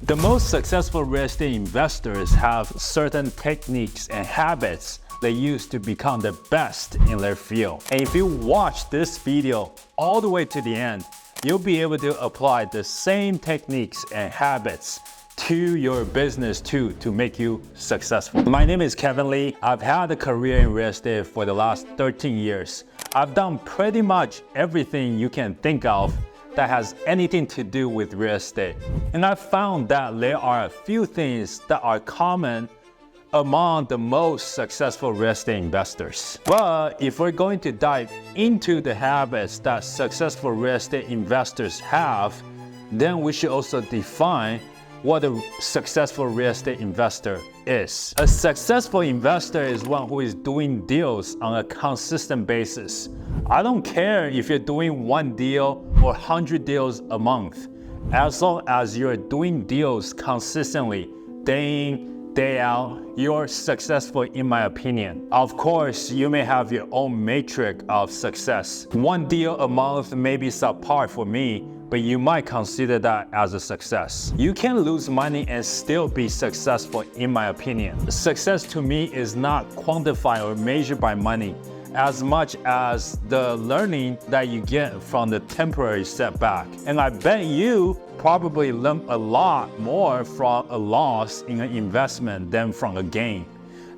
The most successful real estate investors have certain techniques and habits they use to become the best in their field. And if you watch this video all the way to the end, you'll be able to apply the same techniques and habits to your business too to make you successful. My name is Kevin Lee. I've had a career in real estate for the last 13 years. I've done pretty much everything you can think of that has anything to do with real estate. And I found that there are a few things that are common among the most successful real estate investors. But if we're going to dive into the habits that successful real estate investors have, then we should also define what a successful real estate investor is. A successful investor is one who is doing deals on a consistent basis. I don't care if you're doing one deal or 100 deals a month. As long as you're doing deals consistently, day in, day out, you're successful in my opinion. Of course, you may have your own metric of success. One deal a month may be subpar for me, but you might consider that as a success. You can lose money and still be successful in my opinion. Success to me is not quantified or measured by money as much as the learning that you get from the temporary setback. And I bet you probably learn a lot more from a loss in an investment than from a gain.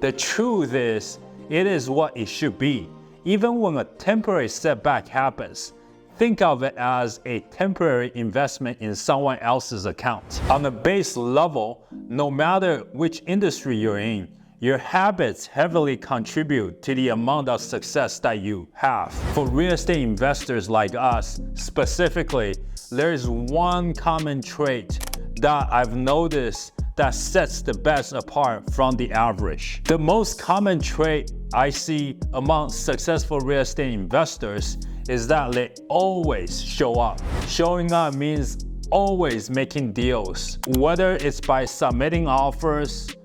The truth is, it is what it should be. Even when a temporary setback happens, think of it as a temporary investment in someone else's account. On a base level, no matter which industry you're in, your habits heavily contribute to the amount of success that you have. For real estate investors like us, specifically, there is one common trait that I've noticed that sets the best apart from the average. The most common trait I see among successful real estate investors is that they always show up. Showing up means always making deals, whether it's by submitting offers,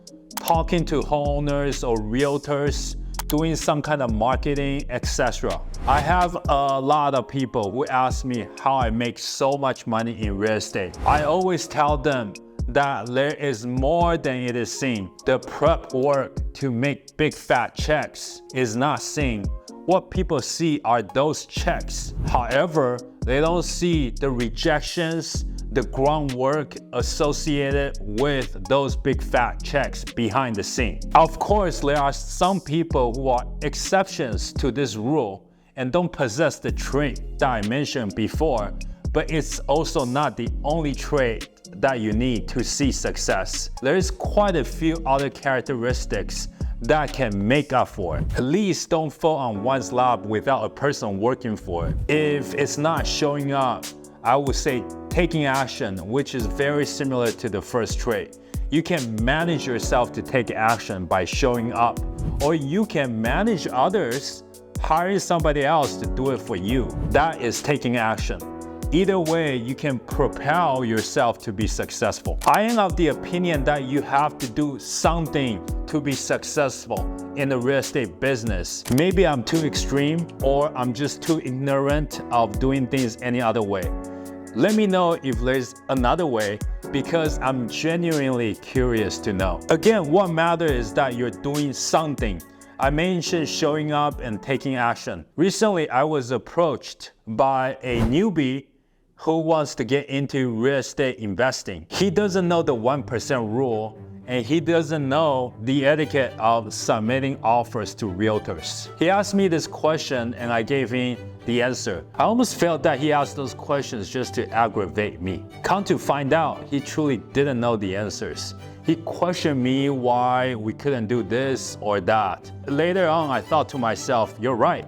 talking to homeowners or realtors, doing some kind of marketing, etc. I have a lot of people who ask me how I make so much money in real estate. I always tell them that there is more than it is seen. The prep work to make big fat checks is not seen. What people see are those checks. However, they don't see the rejections, the groundwork associated with those big fat checks behind the scene. Of course, there are some people who are exceptions to this rule and don't possess the trait that I mentioned before, but it's also not the only trait that you need to see success. There is quite a few other characteristics that can make up for it. At least don't fall on one's lap without a person working for it. If it's not showing up, I would say taking action, which is very similar to the first trait. You can manage yourself to take action by showing up, or you can manage others, hiring somebody else to do it for you. That is taking action. Either way, you can propel yourself to be successful. I am of the opinion that you have to do something to be successful in the real estate business. Maybe I'm too extreme or I'm just too ignorant of doing things any other way. Let me know if there's another way because I'm genuinely curious to know. Again, what matters is that you're doing something. I mentioned showing up and taking action. Recently, I was approached by a newbie who wants to get into real estate investing. He doesn't know the 1% rule and he doesn't know the etiquette of submitting offers to realtors. He asked me this question and I gave him the answer. I almost felt that he asked those questions just to aggravate me. Come to find out, he truly didn't know the answers. He questioned me why we couldn't do this or that. Later on, I thought to myself, you're right.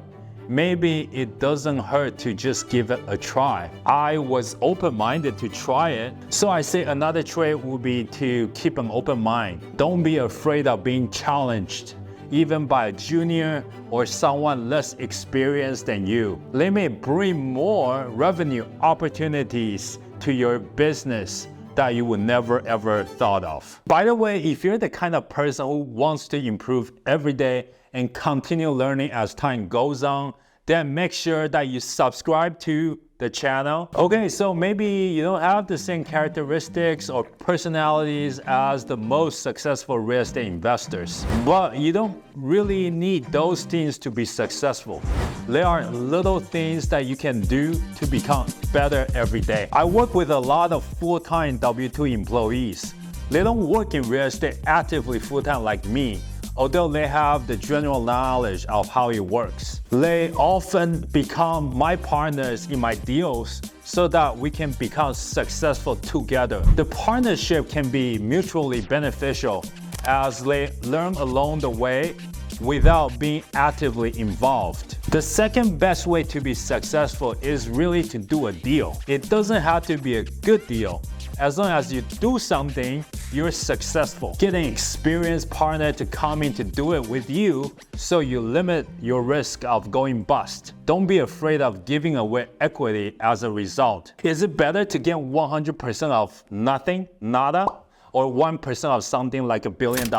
Maybe it doesn't hurt to just give it a try. I was open-minded to try it. So I say another trait would be to keep an open mind. Don't be afraid of being challenged, even by a junior or someone less experienced than you. They may bring more revenue opportunities to your business that you would never ever thought of. By the way, if you're the kind of person who wants to improve every day and continue learning as time goes on, then make sure that you subscribe to the channel. Okay, so maybe you don't have the same characteristics or personalities as the most successful real estate investors, but you don't really need those things to be successful. There are little things that you can do to become better every day. I work with a lot of full-time W-2 employees. They don't work in real estate actively full-time like me, although they have the general knowledge of how it works. They often become my partners in my deals so that we can become successful together. The partnership can be mutually beneficial as they learn along the way without being actively involved. The second best way to be successful is really to do a deal. It doesn't have to be a good deal. As long as you do something, you're successful. Get an experienced partner to come in to do it with you so you limit your risk of going bust. Don't be afraid of giving away equity as a result. Is it better to get 100% of nothing, nada, or 1% of something like $1 billion?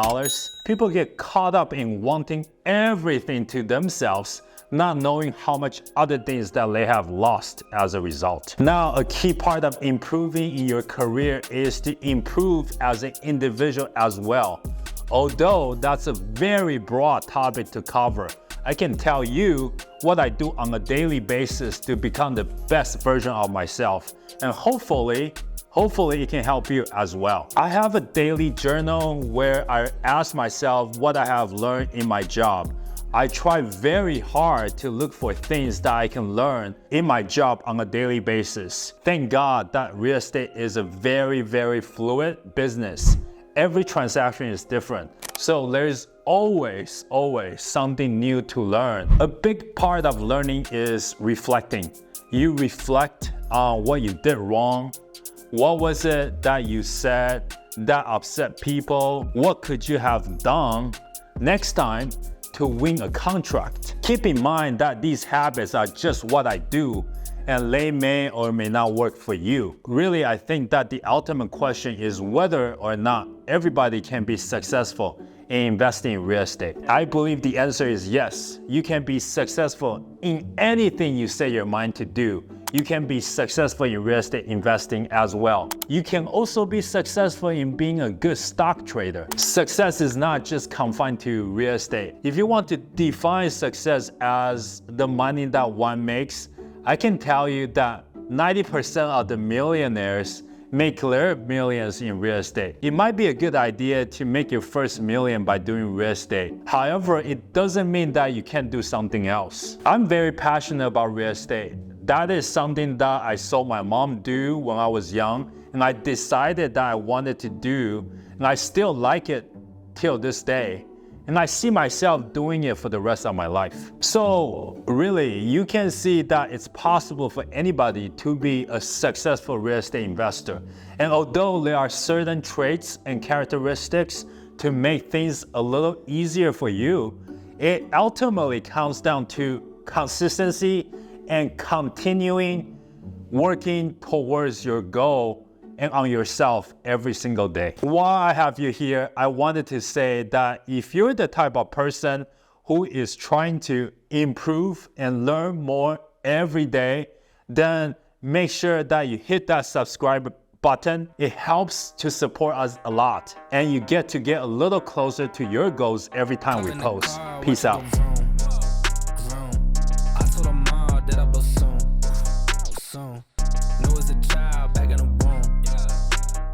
People get caught up in wanting everything to themselves, not knowing how much other things that they have lost as a result. Now, a key part of improving in your career is to improve as an individual as well. Although that's a very broad topic to cover, I can tell you what I do on a daily basis to become the best version of myself. And hopefully it can help you as well. I have a daily journal where I ask myself what I have learned in my job. I try very hard to look for things that I can learn in my job on a daily basis. Thank God that real estate is a very, very fluid business. Every transaction is different. So there's always something new to learn. A big part of learning is reflecting. You reflect on what you did wrong. What was it that you said that upset people? What could you have done next time to win a contract? Keep in mind that these habits are just what I do, and they may or may not work for you. Really, I think that the ultimate question is whether or not everybody can be successful in investing in real estate. I believe the answer is yes. You can be successful in anything you set your mind to do. You can be successful in real estate investing as well. You can also be successful in being a good stock trader. Success is not just confined to real estate. If you want to define success as the money that one makes, I can tell you that 90% of the millionaires make their millions in real estate. It might be a good idea to make your first million by doing real estate. However, it doesn't mean that you can't do something else. I'm very passionate about real estate. That is something that I saw my mom do when I was young, and I decided that I wanted to do, and I still like it till this day. And I see myself doing it for the rest of my life. So really, you can see that it's possible for anybody to be a successful real estate investor. And although there are certain traits and characteristics to make things a little easier for you, it ultimately comes down to consistency and continuing working towards your goal and on yourself every single day. While I have you here, I wanted to say that if you're the type of person who is trying to improve and learn more every day, then make sure that you hit that subscribe button. It helps to support us a lot, and you get a little closer to your goals every time we post. Peace out.